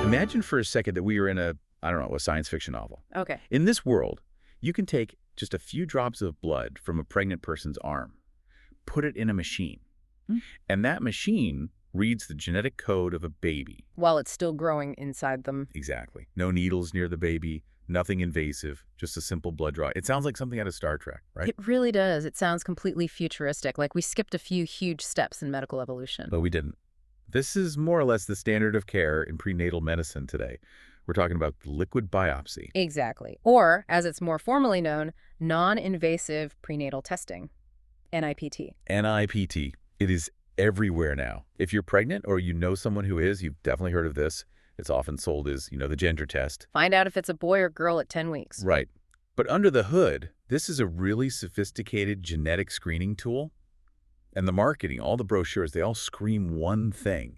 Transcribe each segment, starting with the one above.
Imagine for a second that we are in I don't know, a science fiction novel. Okay. In this world, you can take just a few drops of blood from a pregnant person's arm, put it in a machine, and that machine reads the genetic code of a baby. While it's still growing inside them. Exactly. No needles near the baby, nothing invasive, just a simple blood draw. It sounds like something out of Star Trek, right? It really does. It sounds completely futuristic, like we skipped a few huge steps in medical evolution. But we didn't. This is more or less the standard of care in prenatal medicine today. We're talking about the liquid biopsy. Exactly. Or, as it's more formally known, non-invasive prenatal testing, NIPT. NIPT. It is everywhere now. If you're pregnant or you know someone who is, you've definitely heard of this. It's often sold as, the gender test. Find out if it's a boy or girl at 10 weeks. Right. But under the hood, this is a really sophisticated genetic screening tool. And the marketing, all the brochures, they all scream one thing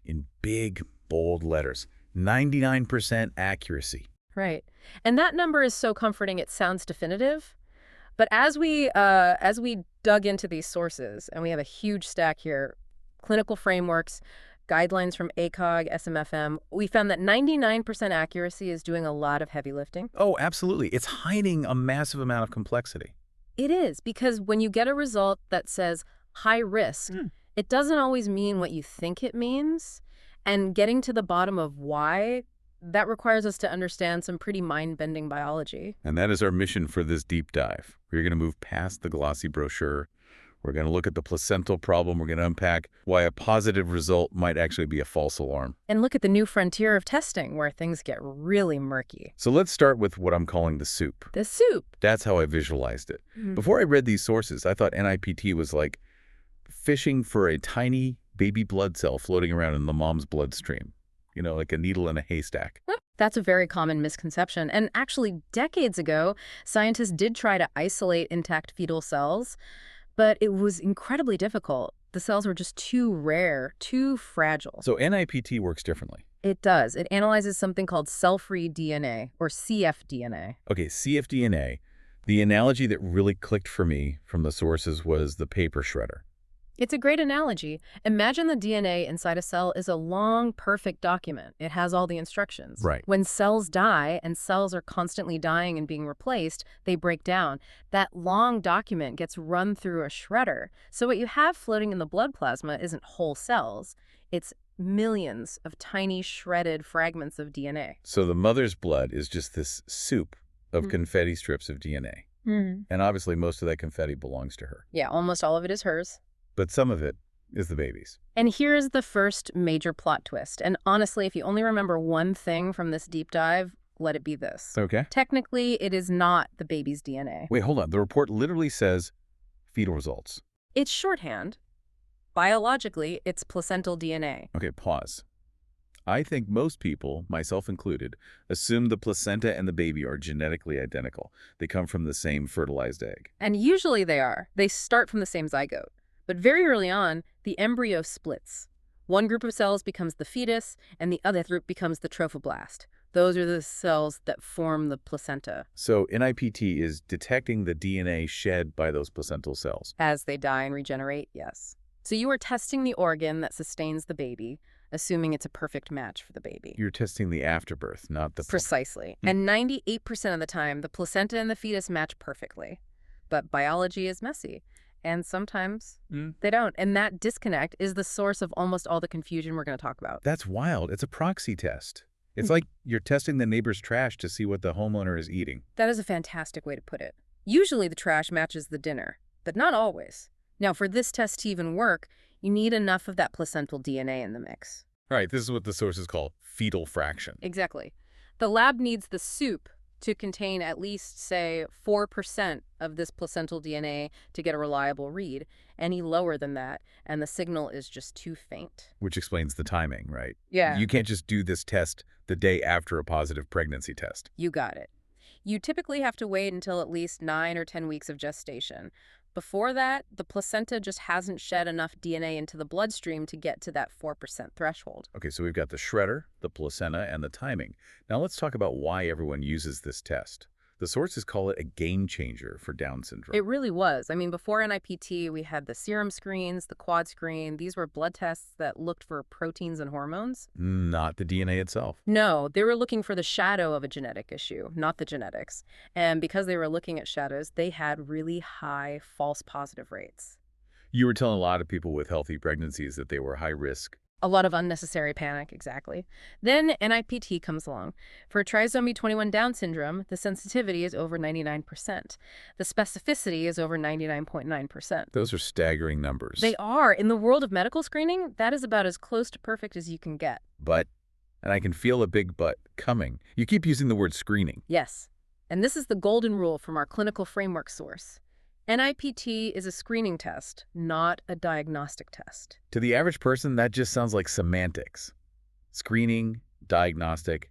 in big, bold letters. 99% accuracy. Right. And that number is so comforting it sounds definitive. But as we dug into these sources, and we have a huge stack here, clinical frameworks, guidelines from ACOG, SMFM, we found that 99% accuracy is doing a lot of heavy lifting. Oh, absolutely. It's hiding a massive amount of complexity. It is, because when you get a result that says high risk, it doesn't always mean what you think it means. And getting to the bottom of why, that requires us to understand some pretty mind-bending biology. And that is our mission for this deep dive. We're going to move past the glossy brochure. We're going to look at the placental problem. We're going to unpack why a positive result might actually be a false alarm. And look at the new frontier of testing, where things get really murky. So let's start with what I'm calling the soup. The soup. That's how I visualized it. Before I read these sources, I thought NIPT was like fishing for a tiny baby blood cell floating around in the mom's bloodstream. Like a needle in a haystack. That's a very common misconception. And actually, decades ago, scientists did try to isolate intact fetal cells, but it was incredibly difficult. The cells were just too rare, too fragile. So NIPT works differently. It does. It analyzes something called cell-free DNA, or cfDNA. Okay, cfDNA. The analogy that really clicked for me from the sources was the paper shredder. It's a great analogy. Imagine the DNA inside a cell is a long, perfect document. It has all the instructions. Right. When cells die, and cells are constantly dying and being replaced, they break down. That long document gets run through a shredder. So what you have floating in the blood plasma isn't whole cells. It's millions of tiny shredded fragments of DNA. So the mother's blood is just this soup of confetti strips of DNA. And obviously most of that confetti belongs to her. Yeah, almost all of it is hers. But some of it is the baby's. And here's the first major plot twist. And honestly, if you only remember one thing from this deep dive, let it be this. Okay. Technically, it is not the baby's DNA. Wait, hold on. The report literally says fetal results. It's shorthand. Biologically, it's placental DNA. Okay, pause. I think most people, myself included, assume the placenta and the baby are genetically identical. They come from the same fertilized egg. And usually they are. They start from the same zygote. But very early on, the embryo splits. One group of cells becomes the fetus, and the other group becomes the trophoblast. Those are the cells that form the placenta. So NIPT is detecting the DNA shed by those placental cells. As they die and regenerate, yes. So you are testing the organ that sustains the baby, assuming it's a perfect match for the baby. You're testing the afterbirth, not the... Precisely. And 98% of the time, the placenta and the fetus match perfectly. But biology is messy. And sometimes they don't. And that disconnect is the source of almost all the confusion we're going to talk about. That's wild. It's a proxy test. It's like you're testing the neighbor's trash to see what the homeowner is eating. That is a fantastic way to put it. Usually the trash matches the dinner, but not always. Now, for this test to even work, you need enough of that placental DNA in the mix. Right. This is what the sources call fetal fraction. Exactly. The lab needs the soup to contain at least, say, 4% of this placental DNA to get a reliable read. Any lower than that, and the signal is just too faint. Which explains the timing, right? Yeah. You can't just do this test the day after a positive pregnancy test. You got it. You typically have to wait until at least 9 or 10 weeks of gestation. Before that, the placenta just hasn't shed enough DNA into the bloodstream to get to that 4% threshold. Okay, so we've got the shredder, the placenta, and the timing. Now let's talk about why everyone uses this test. The sources call it a game changer for Down syndrome. It really was. I mean, before NIPT, we had the serum screens, the quad screen. These were blood tests that looked for proteins and hormones. Not the DNA itself. No, they were looking for the shadow of a genetic issue, not the genetics. And because they were looking at shadows, they had really high false positive rates. You were telling a lot of people with healthy pregnancies that they were high risk. A lot of unnecessary panic, exactly. Then NIPT comes along. For trisomy 21 Down syndrome, the sensitivity is over 99%. The specificity is over 99.9%. Those are staggering numbers. They are. In the world of medical screening, that is about as close to perfect as you can get. But, and I can feel a big but coming. You keep using the word screening. Yes. And this is the golden rule from our clinical framework source. NIPT is a screening test, not a diagnostic test. To the average person, that just sounds like semantics. Screening, diagnostic.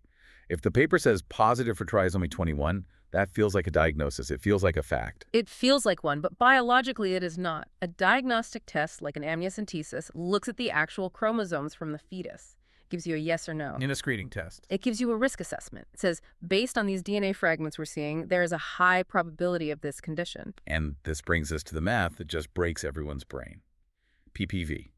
If the paper says positive for trisomy 21, that feels like a diagnosis. It feels like a fact. It feels like one, but biologically it is not. A diagnostic test, like an amniocentesis, looks at the actual chromosomes from the fetus. Gives you a yes or no. In a screening test. It gives you a risk assessment. It says, based on these DNA fragments we're seeing, there is a high probability of this condition. And this brings us to the math that just breaks everyone's brain. PPV,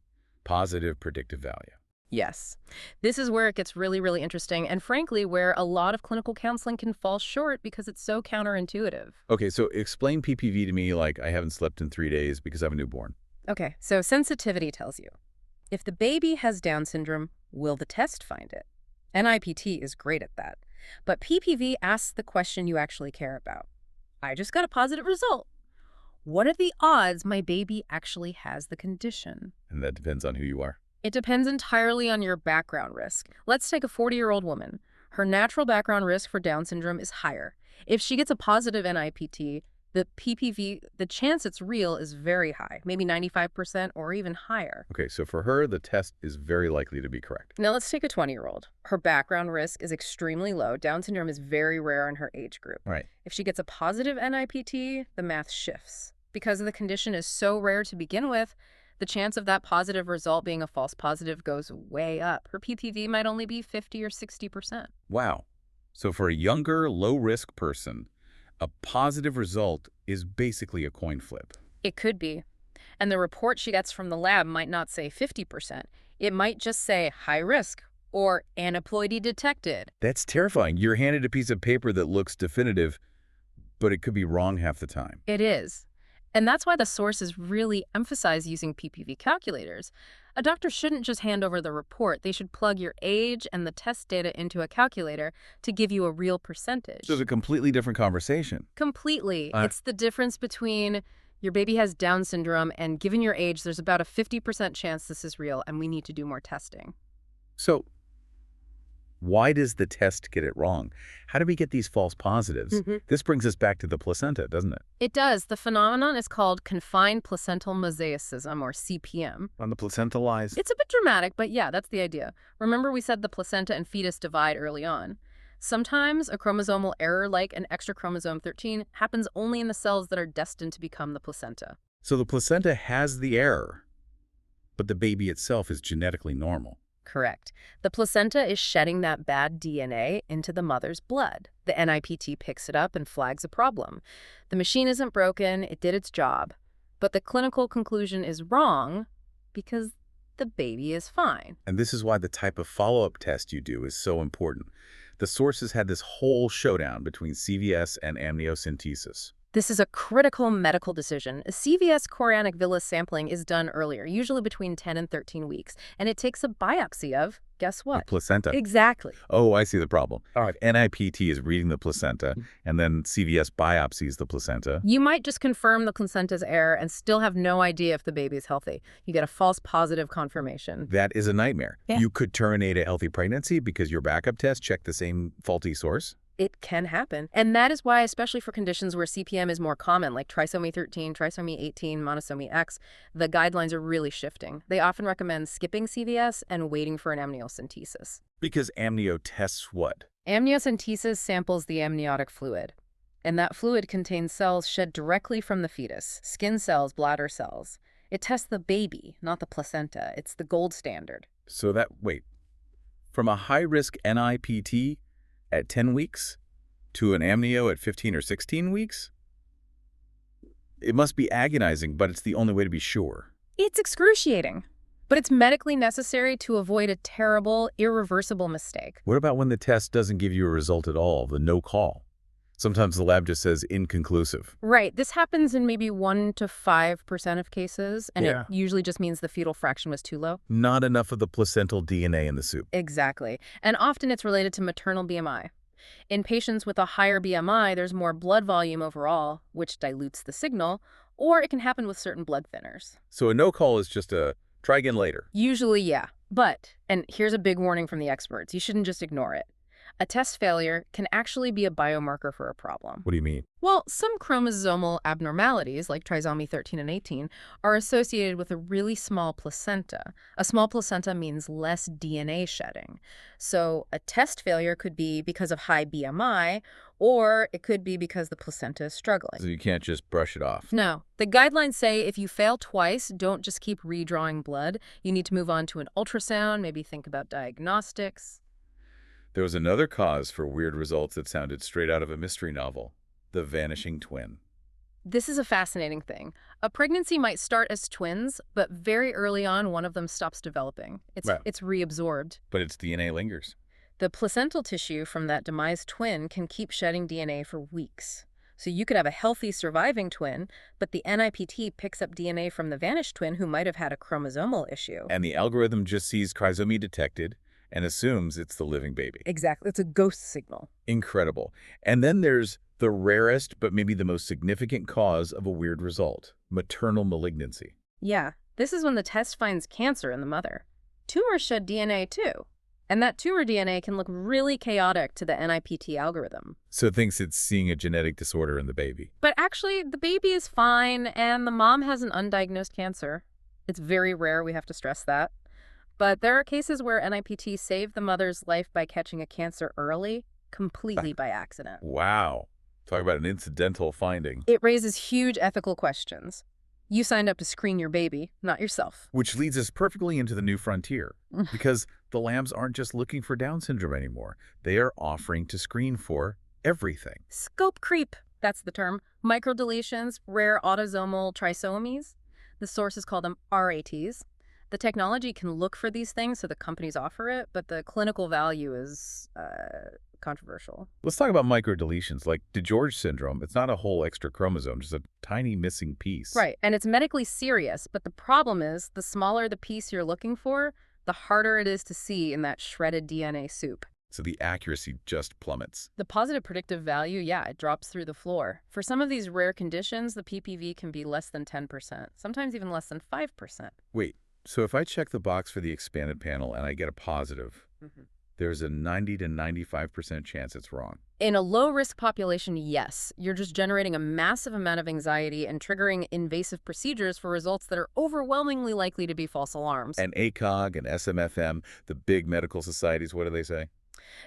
positive predictive value. Yes. This is where it gets really, really interesting, and frankly, where a lot of clinical counseling can fall short because it's so counterintuitive. Okay, so explain PPV to me like I haven't slept in 3 days because I have a newborn. Okay, so sensitivity tells you, if the baby has Down syndrome, will the test find it? NIPT is great at that. But PPV asks the question you actually care about. I just got a positive result. What are the odds my baby actually has the condition? And that depends on who you are. It depends entirely on your background risk. Let's take a 40-year-old woman. Her natural background risk for Down syndrome is higher. If she gets a positive NIPT, the PPV, the chance it's real is very high, maybe 95% or even higher. Okay, so for her, the test is very likely to be correct. Now let's take a 20-year-old. Her background risk is extremely low. Down syndrome is very rare in her age group. Right. If she gets a positive NIPT, the math shifts. Because the condition is so rare to begin with, the chance of that positive result being a false positive goes way up. Her PPV might only be 50 or 60%. Wow. So for a younger, low-risk person, a positive result is basically a coin flip. It could be. And the report she gets from the lab might not say 50%. It might just say high risk or aneuploidy detected. That's terrifying. You're handed a piece of paper that looks definitive, but it could be wrong half the time. It is. And that's why the sources really emphasize using PPV calculators. A doctor shouldn't just hand over the report. They should plug your age and the test data into a calculator to give you a real percentage. So it's a completely different conversation. Completely. It's the difference between your baby has Down syndrome and given your age, there's about a 50% chance this is real and we need to do more testing. So why does the test get it wrong? How do we get these false positives? This brings us back to the placenta, doesn't it? It does. The phenomenon is called confined placental mosaicism, or CPM. On the placenta lies? It's a bit dramatic, but yeah, that's the idea. Remember we said the placenta and fetus divide early on. Sometimes a chromosomal error like an extra chromosome 13 happens only in the cells that are destined to become the placenta. So the placenta has the error, but the baby itself is genetically normal. Correct. The placenta is shedding that bad DNA into the mother's blood. The NIPT picks it up and flags a problem. The machine isn't broken, it did its job. But the clinical conclusion is wrong because the baby is fine. And this is why the type of follow-up test you do is so important. The sources had this whole showdown between CVS and amniocentesis. This is a critical medical decision. A CVS chorionic villus sampling is done earlier, usually between 10 and 13 weeks, and it takes a biopsy of, guess The what? placenta. Exactly. Oh, I see the problem. All right, NIPT is reading the placenta, and then CVS biopsies the placenta. You might just confirm the placenta's error and still have no idea if the baby's healthy. You get a false positive confirmation. That is a nightmare. Yeah. You could terminate a healthy pregnancy because your backup test checked the same faulty source. It can happen. And that is why, especially for conditions where CPM is more common, like trisomy 13, trisomy 18, monosomy X, the guidelines are really shifting. They often recommend skipping CVS and waiting for an amniocentesis. Because amnio tests what? Amniocentesis samples the amniotic fluid. And that fluid contains cells shed directly from the fetus, skin cells, bladder cells. It tests the baby, not the placenta. It's the gold standard. So that, wait, from a high-risk NIPT at 10 weeks, to an amnio at 15 or 16 weeks? It must be agonizing, but it's the only way to be sure. It's excruciating, but it's medically necessary to avoid a terrible, irreversible mistake. What about when the test doesn't give you a result at all, the no call? Sometimes the lab just says inconclusive. Right. This happens in maybe 1 to 5% of cases, and Yeah. it usually just means the fetal fraction was too low. Not enough of the placental DNA in the soup. Exactly. And often it's related to maternal BMI. In patients with a higher BMI, there's more blood volume overall, which dilutes the signal, or it can happen with certain blood thinners. So a no call is just a try again later. Usually, yeah. But, and here's a big warning from the experts, you shouldn't just ignore it. A test failure can actually be a biomarker for a problem. What do you mean? Well, some chromosomal abnormalities, like trisomy 13 and 18, are associated with a really small placenta. A small placenta means less DNA shedding. So a test failure could be because of high BMI, or it could be because the placenta is struggling. So you can't just brush it off. No. The guidelines say if you fail twice, don't just keep redrawing blood. You need to move on to an ultrasound, maybe think about diagnostics. There was another cause for weird results that sounded straight out of a mystery novel. The vanishing twin. This is a fascinating thing. A pregnancy might start as twins, but very early on, one of them stops developing. Wow. It's reabsorbed. But its DNA lingers. The placental tissue from that demised twin can keep shedding DNA for weeks. So you could have a healthy surviving twin, but the NIPT picks up DNA from the vanished twin who might have had a chromosomal issue. And the algorithm just sees trisomy detected and assumes it's the living baby. Exactly. It's a ghost signal. Incredible. And then there's the rarest but maybe the most significant cause of a weird result, maternal malignancy. Yeah. This is when the test finds cancer in the mother. Tumors shed DNA too. And that tumor DNA can look really chaotic to the NIPT algorithm. So it thinks it's seeing a genetic disorder in the baby. But actually, the baby is fine and the mom has an undiagnosed cancer. It's very rare, we have to stress that. But there are cases where NIPT saved the mother's life by catching a cancer early, completely by accident. Wow. Talk about an incidental finding. It raises huge ethical questions. You signed up to screen your baby, not yourself. Which leads us perfectly into the new frontier, because the labs aren't just looking for Down syndrome anymore. They are offering to screen for everything. Scope creep, that's the term. Microdeletions, rare autosomal trisomies. The sources call them RATs. The technology can look for these things, so the companies offer it, but the clinical value is controversial. Let's talk about microdeletions, like DeGeorge syndrome. It's not a whole extra chromosome, just a tiny missing piece. Right, and it's medically serious, but the problem is the smaller the piece you're looking for, the harder it is to see in that shredded DNA soup. So the accuracy just plummets. The positive predictive value, yeah, it drops through the floor. For some of these rare conditions, the PPV can be less than 10%, sometimes even less than 5%. Wait, so if I check the box for the expanded panel and I get a positive, there's a 90 to 95% chance it's wrong. In a low-risk population, yes. You're just generating a massive amount of anxiety and triggering invasive procedures for results that are overwhelmingly likely to be false alarms. And ACOG and SMFM, the big medical societies, what do they say?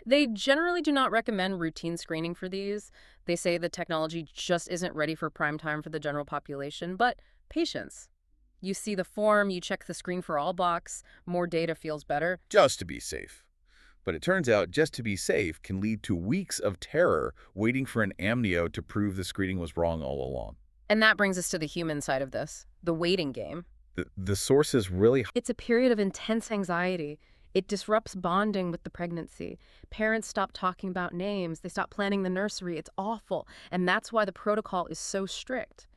They generally do not recommend routine screening for these. They say the technology just isn't ready for prime time for the general population, but patience. You see the form, you check the screen for all box, more data feels better. Just to be safe. But it turns out just to be safe can lead to weeks of terror waiting for an amnio to prove the screening was wrong all along. And that brings us to the human side of this, the waiting game. The source is really... It's a period of intense anxiety. It disrupts bonding with the pregnancy. Parents stop talking about names. They stop planning the nursery. It's awful. And that's why the protocol is so strict.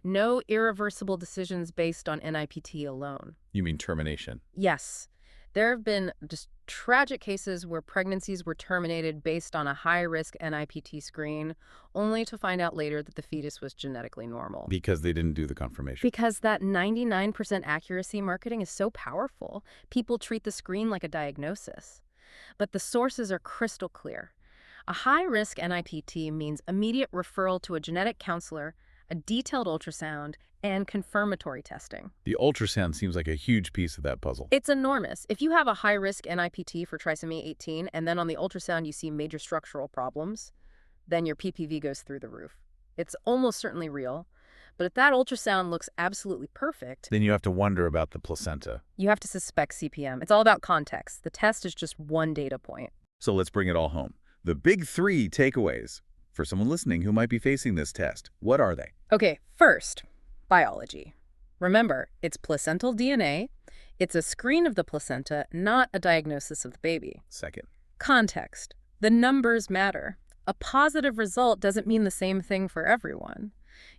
No irreversible decisions based on NIPT alone. You mean termination? Yes. There have been just tragic cases where pregnancies were terminated based on a high-risk NIPT screen, only to find out later that the fetus was genetically normal. Because they didn't do the confirmation. Because that 99% accuracy marketing is so powerful, people treat the screen like a diagnosis. But the sources are crystal clear. A high-risk NIPT means immediate referral to a genetic counselor, a detailed ultrasound, and confirmatory testing. The ultrasound seems like a huge piece of that puzzle. It's enormous. If you have a high-risk NIPT for trisomy 18 and then on the ultrasound you see major structural problems, then your PPV goes through the roof. It's almost certainly real. But if that ultrasound looks absolutely perfect, then you have to wonder about the placenta. You have to suspect CPM. It's all about context. The test is just one data point. So let's bring it all home. The big three takeaways. for someone listening who might be facing this test. What are they? Okay, first, biology. Remember, it's placental DNA. It's a screen of the placenta, not a diagnosis of the baby. Second. Context. The numbers matter. A positive result doesn't mean the same thing for everyone.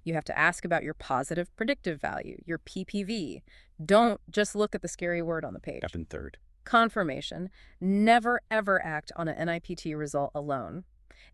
You have to ask about your positive predictive value, your PPV. Don't just look at the scary word on the page. And third. Confirmation. Never, ever act on an NIPT result alone.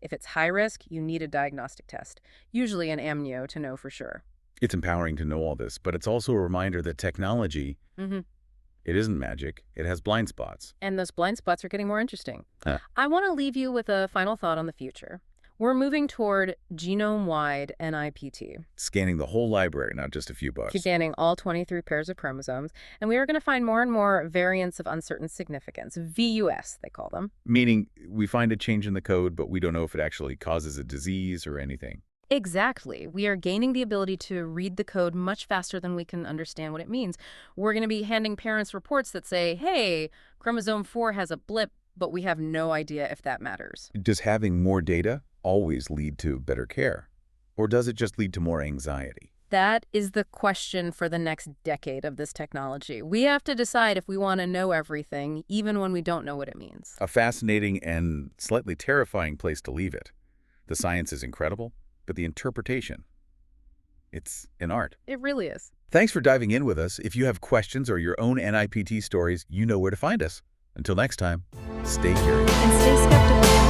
If it's high risk, you need a diagnostic test, usually an amnio, to know for sure. It's empowering to know all this, but it's also a reminder that technology, it isn't magic. It has blind spots. And those blind spots are getting more interesting. Huh. I want to leave you with a final thought on the future. We're moving toward genome-wide NIPT. Scanning the whole library, not just a few books. Scanning all 23 pairs of chromosomes, and we are going to find more and more variants of uncertain significance, VUS, they call them. Meaning we find a change in the code, but we don't know if it actually causes a disease or anything. Exactly. We are gaining the ability to read the code much faster than we can understand what it means. We're going to be handing parents reports that say, hey, chromosome 4 has a blip, but we have no idea if that matters. Does having more data always lead to better care? Or does it just lead to more anxiety? That is the question for the next decade of this technology. We have to decide if we want to know everything, even when we don't know what it means. A fascinating and slightly terrifying place to leave it. The science is incredible, but the interpretation, it's an art. It really is. Thanks for diving in with us. If you have questions or your own NIPT stories, you know where to find us. Until next time, stay curious. And stay skeptical.